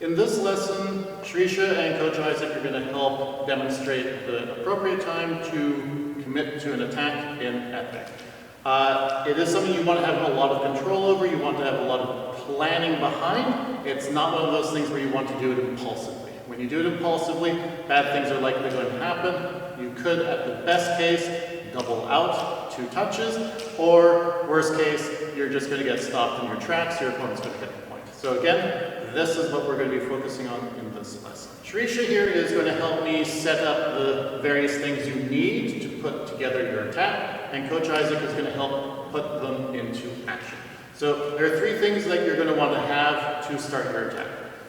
In this lesson, Shrisha and Coach Isaac are going to help demonstrate the appropriate time to commit to an attack in epee. It is something you want to have a lot of control over, you want to have a lot of planning behind. It's not one of those things where you want to do it impulsively. When you do it impulsively, bad things are likely going to happen. You could, at the best case, double out 2 touches, or worst case, you're just going to get stopped in your tracks, your opponent's going to get the point. So again, this is what we're going to be focusing on in this lesson. Shrisha here is going to help me set up the various things you need to put together your attack, and Coach Isaac is going to help put them into action. So there are 3 things that you're going to want to have to start your attack.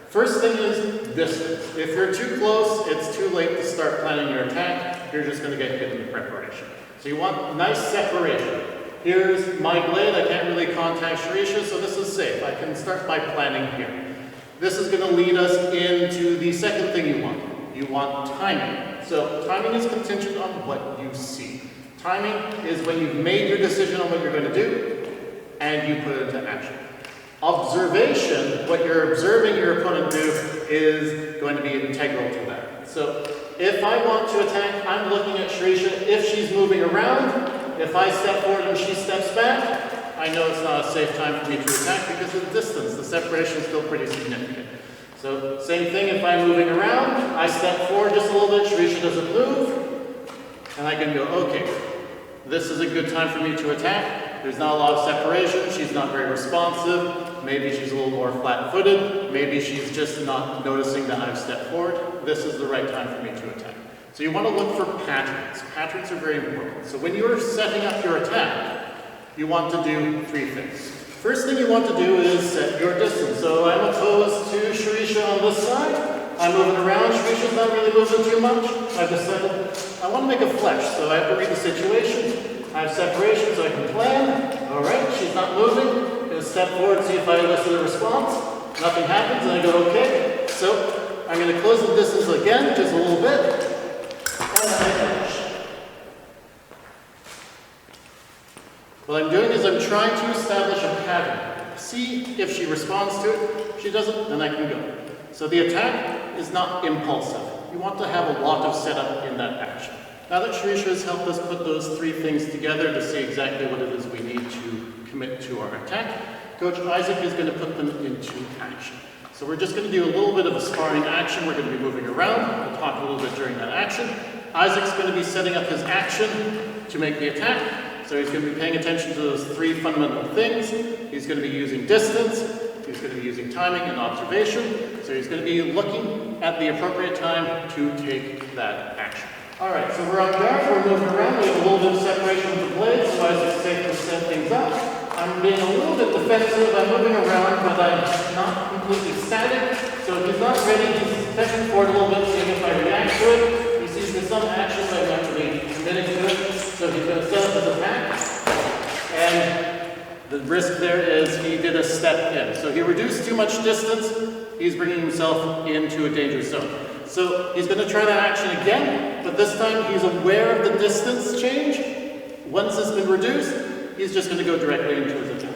First thing is distance. If you're too close, it's too late to start planning your attack. You're just going to get hit in the preparation. So you want nice separation. Here's my blade. I can't really contact Shrisha, so this is safe. I can start my planning here. This is going to lead us into the second thing you want. You want timing. So timing is contingent on what you see. Timing is when you've made your decision on what you're going to do, and you put it into action. Observation, what you're observing your opponent do, is going to be integral to that. So if I want to attack, I'm looking at Shrisha. If she's moving around, if I step forward and she steps back, I know it's not a safe time for me to attack because of the distance. The separation is still pretty significant. So same thing, if I'm moving around, I step forward just a little bit, Shrisha doesn't move, and I can go, okay, this is a good time for me to attack. There's not a lot of separation, she's not very responsive, maybe she's a little more flat-footed, maybe she's just not noticing that I've stepped forward. This is the right time for me to attack. So you want to look for patterns. Patterns are very important. So when you're setting up your attack, you want to do 3 things. First thing you want to do is set your distance. So I'm opposed to Shrisha on this side. I'm moving around, Shrisha's not really moving too much. I've decided I want to make a flesh, so I have to read the situation. I have separation, so I can plan. All right, she's not moving. I'm going to step forward and see if I elicit a response. Nothing happens, and I go, okay. So I'm going to close the distance again, just a little bit, and I finish. What I'm doing is I'm trying to establish a pattern. See if she responds to it. If she doesn't, then I can go. So the attack is not impulsive. You want to have a lot of setup in that action. Now that Shrisha has helped us put those 3 things together to see exactly what it is we need to commit to our attack, Coach Isaac is going to put them into action. So we're just going to do a little bit of a sparring action. We're going to be moving around. We'll talk a little bit during that action. Isaac's going to be setting up his action to make the attack. So he's going to be paying attention to those 3 fundamental things. He's going to be using distance. He's going to be using timing and observation. So he's going to be looking at the appropriate time to take that action. All right, so we're on guard, we're moving around, we have a little bit of separation with the blades, so Isaac's safe to set things up. I'm being a little bit defensive, I'm moving around, but I'm not completely static. So if he's not ready, he's stepping forward a little bit, seeing if I react to it. He sees there's some action that I'm actually committing to it, so he's going to set up his attack. And the risk there is he did a step in. So he reduced too much distance, he's bringing himself into a dangerous zone. So he's going to try that action again, but this time he's aware of the distance change. Once it's been reduced, he's just going to go directly into his attack.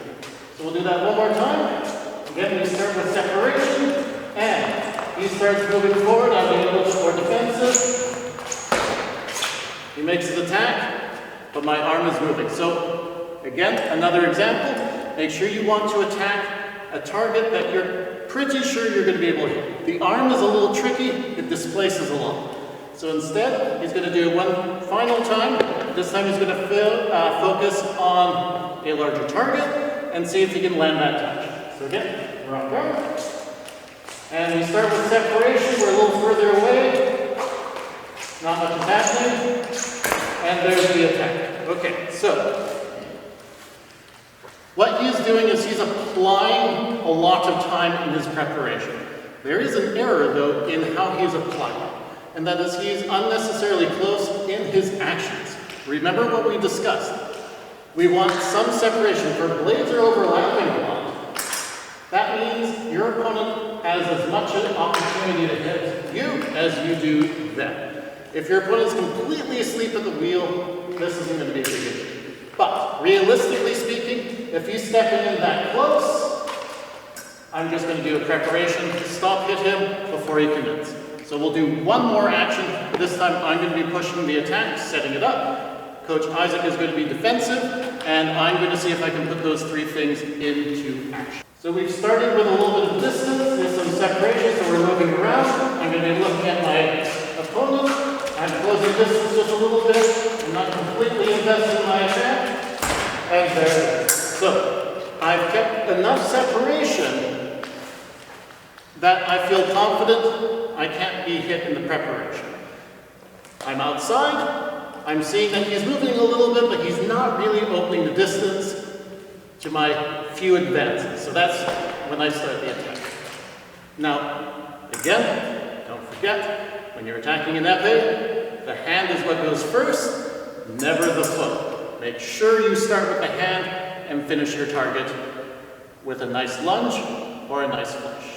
So we'll do that one more time. Again, we start with separation, and he starts moving forward. I'm being a little bit more defensive. He makes his attack, but my arm is moving. So again, another example. Make sure you want to attack a target that you're pretty sure you're going to be able to hit. The arm is a little tricky, it displaces a lot. So instead, he's going to do one final time. This time he's going to focus on a larger target and see if he can land that touch. So again, we're on guard. And we start with separation, we're a little further away. Not much is happening. And there's the attack. Okay, so what he's doing is he's applying a lot of time in his preparation. There is an error, though, in how he's applying, and that is he's unnecessarily close in his actions. Remember what we discussed. We want some separation. If our blades are overlapping a lot, that means your opponent has as much an opportunity to hit you as you do them. If your opponent is completely asleep at the wheel, this isn't going to be a big issue. But realistically speaking, if he's stepping in that close, I'm just going to do a preparation to stop hit him before he commits. So we'll do one more action. This time I'm going to be pushing the attack, setting it up. Coach Isaac is going to be defensive, and I'm going to see if I can put those three things into action. So we've started with a little bit of distance, there's some separation, so we're moving around. I'm going to be looking at my opponent. I'm closing distance just a little bit. I'm not completely invested in my attack. And there it is. So I've kept enough separation that I feel confident I can't be hit in the preparation. I'm outside. I'm seeing that he's moving a little bit, but he's not really opening the distance to my few advances. So that's when I start the attack. Now, again, don't forget, when you're attacking an epee, the hand is what goes first, never the foot. Make sure you start with the hand and finish your target with a nice lunge or a nice flush.